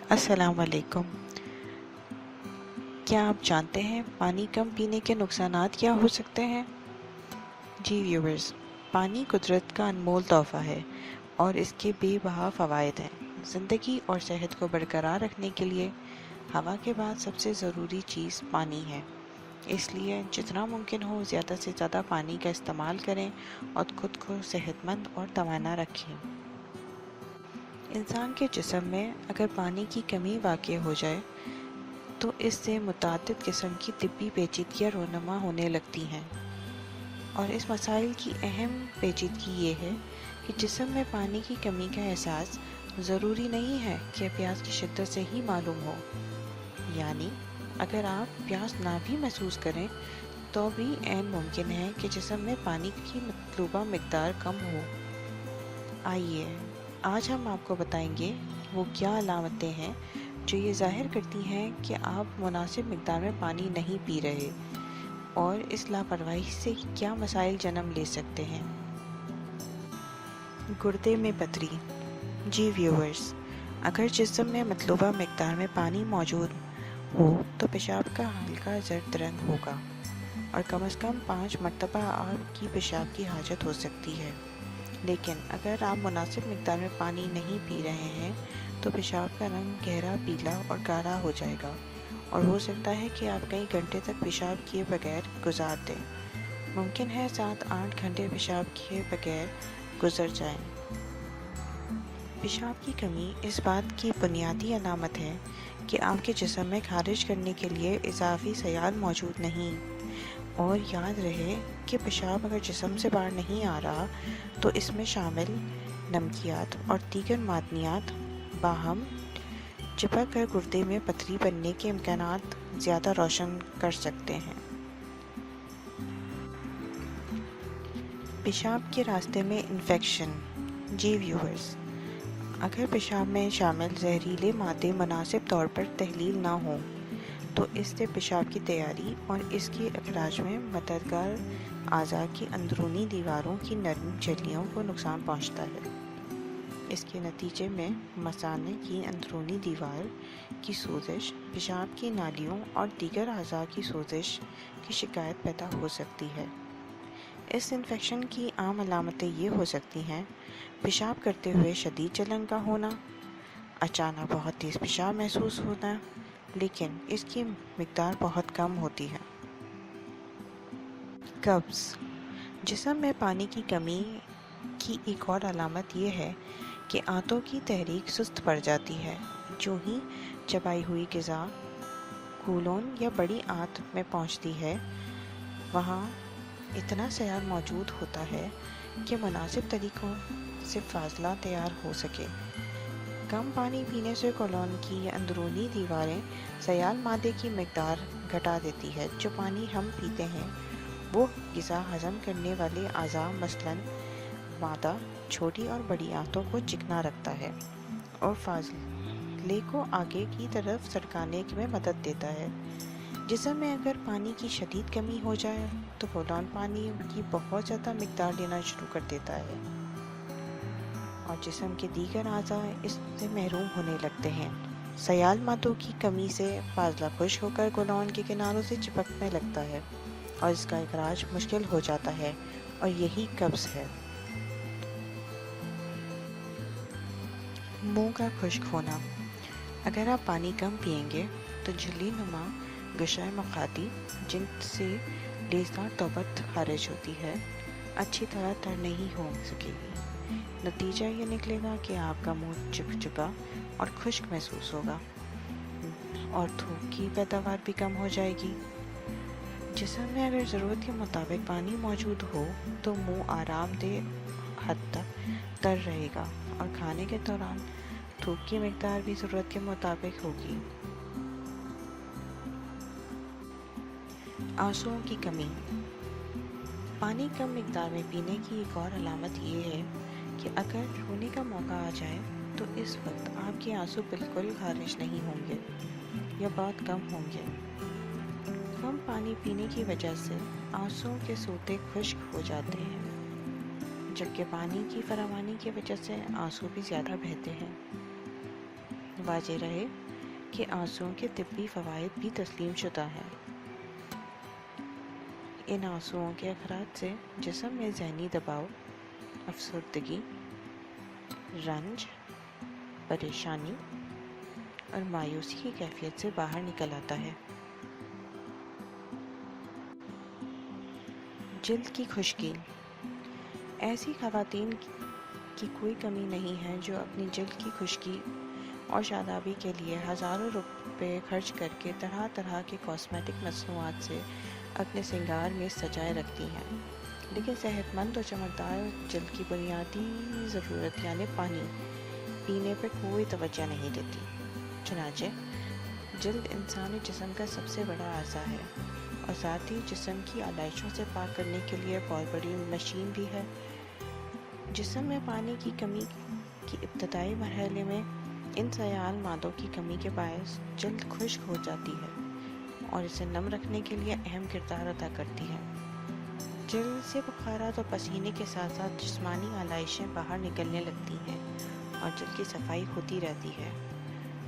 السلام علیکم۔ کیا آپ جانتے ہیں پانی کم پینے کے نقصانات کیا ہو سکتے ہیں؟ جی ویورز، پانی قدرت کا انمول تحفہ ہے اور اس کے بے بہا فوائد ہیں۔ زندگی اور صحت کو برقرار رکھنے کے لیے ہوا کے بعد سب سے ضروری چیز پانی ہے۔ اس لیے جتنا ممکن ہو زیادہ سے زیادہ پانی کا استعمال کریں اور خود کو صحت مند اور توانا رکھیں۔ انسان کے جسم میں اگر پانی کی کمی واقع ہو جائے تو اس سے متعدد قسم کی طبی پیچیدگیاں رونما ہونے لگتی ہیں، اور اس مسائل کی اہم پیچیدگی یہ ہے کہ جسم میں پانی کی کمی کا احساس ضروری نہیں ہے کہ پیاس کی شدت سے ہی معلوم ہو، یعنی اگر آپ پیاس نہ بھی محسوس کریں تو بھی عین ممکن ہے کہ جسم میں پانی کی مطلوبہ مقدار کم ہو۔ آئیے آج ہم آپ کو بتائیں گے وہ کیا علامتیں ہیں جو یہ ظاہر کرتی ہیں کہ آپ مناسب مقدار میں پانی نہیں پی رہے، اور اس لاپرواہی سے کیا مسائل جنم لے سکتے ہیں۔ گردے میں پتھری۔ جی ویورز، اگر جسم میں مطلوبہ مقدار میں پانی موجود ہو تو پیشاب کا ہلکا زرد رنگ ہوگا، اور کم از کم 5 مرتبہ آپ کی پیشاب کی حاجت ہو سکتی ہے۔ لیکن اگر آپ مناسب مقدار میں پانی نہیں پی رہے ہیں تو پیشاب کا رنگ گہرا پیلا اور گاڑھا ہو جائے گا، اور ہو سکتا ہے کہ آپ کئی گھنٹے تک پیشاب کیے بغیر گزار دیں۔ ممکن ہے 7-8 گھنٹے پیشاب کیے بغیر گزر جائیں۔ پیشاب کی کمی اس بات کی بنیادی علامت ہے کہ آپ کے جسم میں خارج کرنے کے لیے اضافی سیال موجود نہیں، اور یاد رہے کہ پیشاب اگر جسم سے باہر نہیں آ رہا تو اس میں شامل نمکیات اور دیگر معدنیات باہم چپک کر گردے میں پتھری بننے کے امکانات زیادہ روشن کر سکتے ہیں۔ پیشاب کے راستے میں انفیکشن۔ جی ویورز، اگر پیشاب میں شامل زہریلے مادے مناسب طور پر تحلیل نہ ہوں تو اس سے پیشاب کی تیاری اور اس کے اخراج میں مددگار اعضاء کی اندرونی دیواروں کی نرم جھلیوں کو نقصان پہنچتا ہے۔ اس کے نتیجے میں مثانے کی اندرونی دیوار کی سوزش، پیشاب کی نالیوں اور دیگر اعضاء کی سوزش کی شکایت پیدا ہو سکتی ہے۔ اس انفیکشن کی عام علامتیں یہ ہو سکتی ہیں: پیشاب کرتے ہوئے شدید جلن کا ہونا، اچانک بہت تیز پیشاب محسوس ہونا لیکن اس کی مقدار بہت کم ہوتی ہے۔ قبض۔ جسم میں پانی کی کمی کی ایک اور علامت یہ ہے کہ آنتوں کی تحریک سست پڑ جاتی ہے۔ جو ہی چبائی ہوئی غذا کولون یا بڑی آنت میں پہنچتی ہے، وہاں اتنا سیال موجود ہوتا ہے کہ مناسب طریقوں سے فاضلہ تیار ہو سکے۔ کم پانی پینے سے کولون کی اندرونی دیواریں سیال مادے کی مقدار گھٹا دیتی ہے۔ جو پانی ہم پیتے ہیں وہ غذا ہضم کرنے والے اعضاء مثلاً معدہ، چھوٹی اور بڑی آنتوں کو چکنا رکھتا ہے اور فاضلے کو آگے کی طرف سرکانے میں مدد دیتا ہے۔ جسم میں اگر پانی کی شدید کمی ہو جائے تو کولون پانی کی بہت زیادہ مقدار لینا شروع کر دیتا ہے، اور جسم کے دیگر اعضاء اس سے محروم ہونے لگتے ہیں۔ سیال مادوں کی کمی سے فاضلہ خشک ہو کر کولون کے کناروں سے چپکنے لگتا ہے اور اس کا اخراج مشکل ہو جاتا ہے، اور یہی قبض ہے۔ منہ کا خشک ہونا۔ اگر آپ پانی کم پئیں گے تو جھلی نما غشائے مخاطی جن سے لیسدار تربت خارج ہوتی ہے اچھی طرح تر نہیں ہو سکے گی۔ نتیجہ یہ نکلے گا کہ آپ کا منہ چپچپا اور خشک محسوس ہوگا، اور تھوک کی پیداوار بھی کم ہو جائے گی۔ جسم میں اگر ضرورت کے مطابق پانی موجود ہو تو منہ آرام دہ حد تک تر رہے گا، اور کھانے کے دوران تھوک کی مقدار بھی ضرورت کے مطابق ہوگی۔ آنسوؤں کی کمی۔ پانی کم مقدار میں پینے کی ایک اور علامت یہ ہے کہ اگر رونے کا موقع آ جائے تو اس وقت آپ کے آنسو بالکل خارج نہیں ہوں گے یا بہت کم ہوں گے۔ کم پانی پینے کی وجہ سے آنسوؤں کے سوتے خشک ہو جاتے ہیں، جبکہ پانی کی فراوانی کی وجہ سے آنسو بھی زیادہ بہتے ہیں۔ واضح رہے کہ آنسوؤں کے طبی فوائد بھی تسلیم شدہ ہیں۔ ان آنسوؤں کے اخراج سے جسم میں ذہنی دباؤ، افسردگی، رنج، پریشانی اور مایوسی کی کیفیت سے باہر نکل آتا ہے۔ جلد کی خشکی۔ ایسی خواتین کی کوئی کمی نہیں ہے جو اپنی جلد کی خشکی اور شادابی کے لیے ہزاروں روپے خرچ کر کے طرح طرح کے کاسمیٹک مصنوعات سے اپنے سنگار میں سجائے رکھتی ہیں، لیکن صحت مند اور چمکدار جلد کی بنیادی ضرورت یعنی پانی پینے پر کوئی توجہ نہیں دیتی۔ چنانچہ جلد انسانی جسم کا سب سے بڑا اعضا ہے اور ساتھ ہی جسم کی آلائشوں سے پاک کرنے کے لیے بہت بڑی مشین بھی ہے۔ جسم میں پانی کی کمی کی ابتدائی مرحلے میں ان سیال مادوں کی کمی کے باعث جلد خشک ہو جاتی ہے اور اسے نم رکھنے کے لیے اہم کردار ادا کرتی ہے۔ جلد سے بخارات اور پسینے کے ساتھ ساتھ جسمانی آلائشیں باہر نکلنے لگتی ہیں اور جلد کی صفائی ہوتی رہتی ہے۔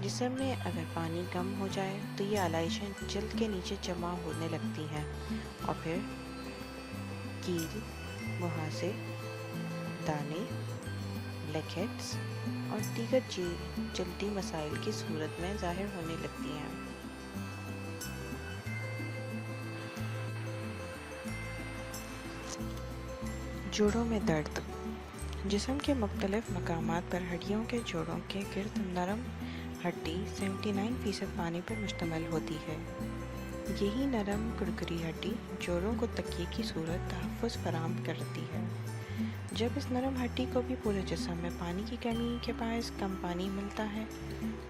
جسم میں اگر پانی کم ہو جائے تو یہ آلائشیں جلد کے نیچے جمع ہونے لگتی ہیں اور پھر کیل، مہاسے، دانے، بلیک ہیڈز اور دیگر جلدی مسائل کی صورت میں ظاہر ہونے لگتی ہیں۔ جوڑوں میں درد۔ جسم کے مختلف مقامات پر ہڈیوں کے جوڑوں کے گرد نرم ہڈی 79% پانی پر مشتمل ہوتی ہے۔ یہی نرم کرکری ہڈی جوڑوں کو تکیے کی صورت تحفظ فراہم کرتی ہے۔ جب اس نرم ہڈی کو بھی پورے جسم میں پانی کی کمی کے باعث کم پانی ملتا ہے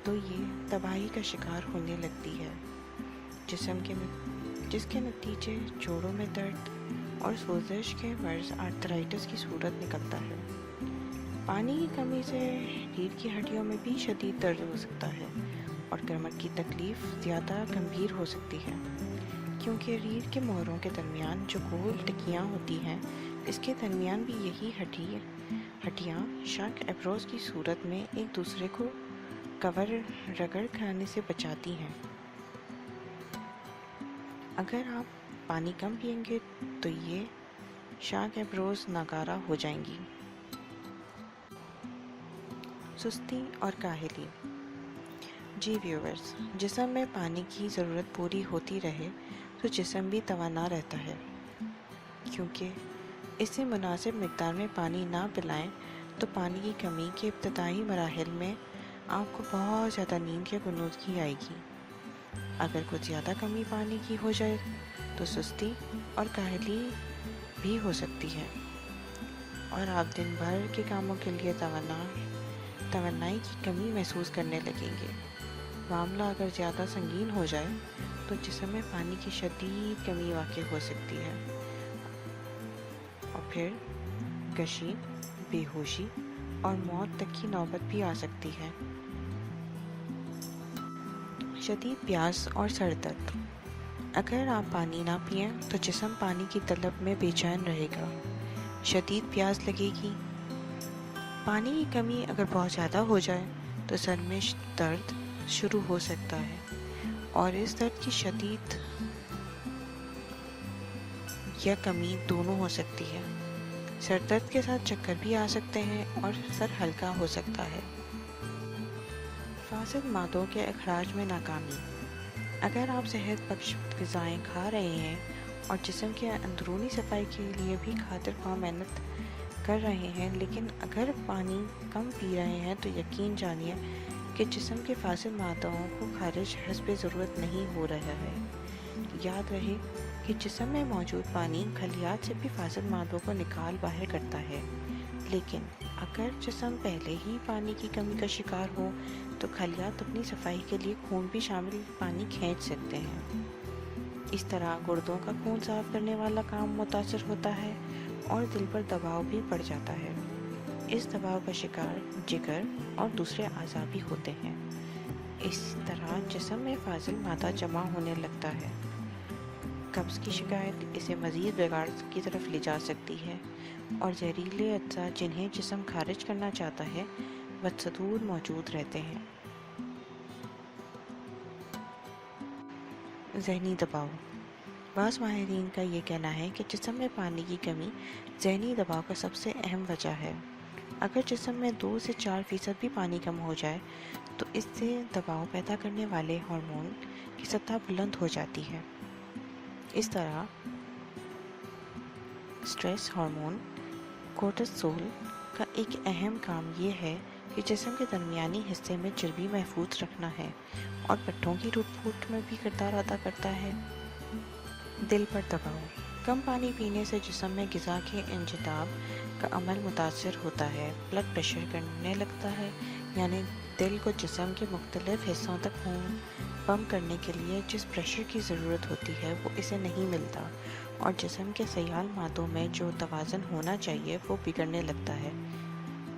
تو یہ تباہی کا شکار ہونے لگتی ہے، جس کے نتیجے جوڑوں میں درد اور سوزش کے مرض آرتھرائٹس کی صورت نکلتا ہے۔ پانی کی کمی سے ریڑھ کی ہڈیوں میں بھی شدید درد ہو سکتا ہے اور کمر کی تکلیف زیادہ گمبھیر ہو سکتی ہے، کیونکہ ریڑھ کے موہروں کے درمیان جو گول ٹکیاں ہوتی ہیں اس کے درمیان بھی یہی ہڈیاں شاک ایبروز کی صورت میں ایک دوسرے کو رگڑ کھانے سے بچاتی ہیں۔ اگر آپ پانی کم پئیں گے تو یہ شاک ایبروز ناکارہ ہو جائیں گی۔ سستی اور کاہلی۔ جی ویورز، جسم میں پانی کی ضرورت پوری ہوتی رہے تو جسم بھی توانا رہتا ہے، کیونکہ اسے مناسب مقدار میں پانی نہ پلائیں تو پانی کی کمی کے ابتدائی مراحل میں آپ کو بہت زیادہ نیند یا غنودگی آئے گی۔ اگر کچھ زیادہ کمی پانی کی ہو جائے تو سستی اور کاہلی بھی ہو سکتی ہے اور آپ دن بھر کے کاموں کے لیے توانائی کی کمی محسوس کرنے لگیں گے۔ معاملہ اگر زیادہ سنگین ہو جائے تو جسم میں پانی کی شدید کمی واقع ہو سکتی ہے اور پھر غشی، بے ہوشی اور موت تک کی نوبت بھی آ سکتی ہے۔ شدید پیاس اور سر درد۔ اگر آپ پانی نہ پئیں تو جسم پانی کی طلب میں بے چین رہے گا، شدید پیاس لگے گی۔ پانی کی کمی اگر بہت زیادہ ہو جائے تو سر میں درد شروع ہو سکتا ہے اور اس درد کی شدت یا کمی دونوں ہو سکتی ہے۔ سر درد کے ساتھ چکر بھی آ سکتے ہیں اور سر ہلکا ہو سکتا ہے۔ فاسد مادوں کے اخراج میں ناکامی۔ اگر آپ صحت بخش غذائیں کھا رہے ہیں اور جسم کے اندرونی صفائی کے لیے بھی خاطر خواہ محنت کر رہے ہیں، لیکن اگر پانی کم پی رہے ہیں تو یقین جانیے کہ جسم کے فاسد مادوں کو خارج حسب ضرورت نہیں ہو رہا ہے۔ یاد رہے کہ جسم میں موجود پانی خلیات سے بھی فاسد مادوں کو نکال باہر کرتا ہے، لیکن اگر جسم پہلے ہی پانی کی کمی کا شکار ہو تو خلیات اپنی صفائی کے لیے خون بھی شامل پانی کھینچ سکتے ہیں۔ اس طرح گردوں کا خون صاف کرنے والا کام متاثر ہوتا ہے اور دل پر دباؤ بھی پڑ جاتا ہے۔ اس دباؤ کا شکار جگر اور دوسرے اعضاء بھی ہوتے ہیں۔ اس طرح جسم میں فاضل مادہ جمع ہونے لگتا ہے۔ قبض کی شکایت اسے مزید بگاڑ کی طرف لے جا سکتی ہے اور زہریلے اجزاء جنہیں جسم خارج کرنا چاہتا ہے بدستور موجود رہتے ہیں۔ ذہنی دباؤ۔ بعض ماہرین کا یہ کہنا ہے کہ جسم میں پانی کی کمی ذہنی دباؤ کا سب سے اہم وجہ ہے۔ اگر جسم میں 2 سے 4% بھی پانی کم ہو جائے تو اس سے دباؤ پیدا کرنے والے ہارمون کی سطح بلند ہو جاتی ہے۔ اس طرح اسٹریس ہارمون کورٹیسول کا ایک اہم کام یہ ہے کہ جسم کے درمیانی حصے میں چربی محفوظ رکھنا ہے اور پٹھوں کی ٹوٹ پھوٹ میں بھی کردار ادا کرتا ہے۔ دل پر دباؤ۔ کم پانی پینے سے جسم میں غذا کے انجذاب کا عمل متاثر ہوتا ہے، بلڈ پریشر گرنے لگتا ہے، یعنی دل کو جسم کے مختلف حصوں تک خون پمپ کرنے کے لیے جس پریشر کی ضرورت ہوتی ہے وہ اسے نہیں ملتا اور جسم کے سیال مادوں میں جو توازن ہونا چاہیے وہ بگڑنے لگتا ہے۔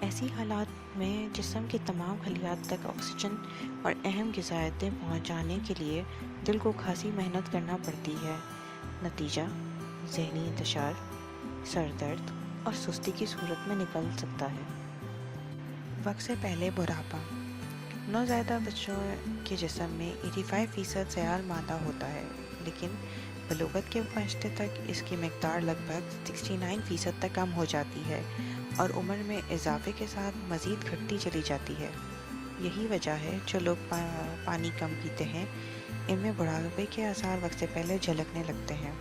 ایسی حالات میں جسم کے تمام خلیات تک آکسیجن اور اہم غذائیتیں پہنچانے کے لیے دل کو خاصی محنت کرنا پڑتی ہے۔ نتیجہ ذہنی انتشار، سر درد اور سستی کی صورت میں نکل سکتا ہے۔ وقت سے پہلے بڑھاپا۔ نوزائیدہ بچوں کے جسم میں 85% سیال مادہ ہوتا ہے، لیکن بلوغت کے پہنچتے تک اس کی مقدار لگ بھگ 69% تک کم ہو جاتی ہے اور عمر میں اضافے کے ساتھ مزید گھٹتی چلی جاتی ہے۔ یہی وجہ ہے جو لوگ پانی کم پیتے ہیں ان میں بڑھاپے کے آثار وقت سے پہلے جھلکنے لگتے ہیں۔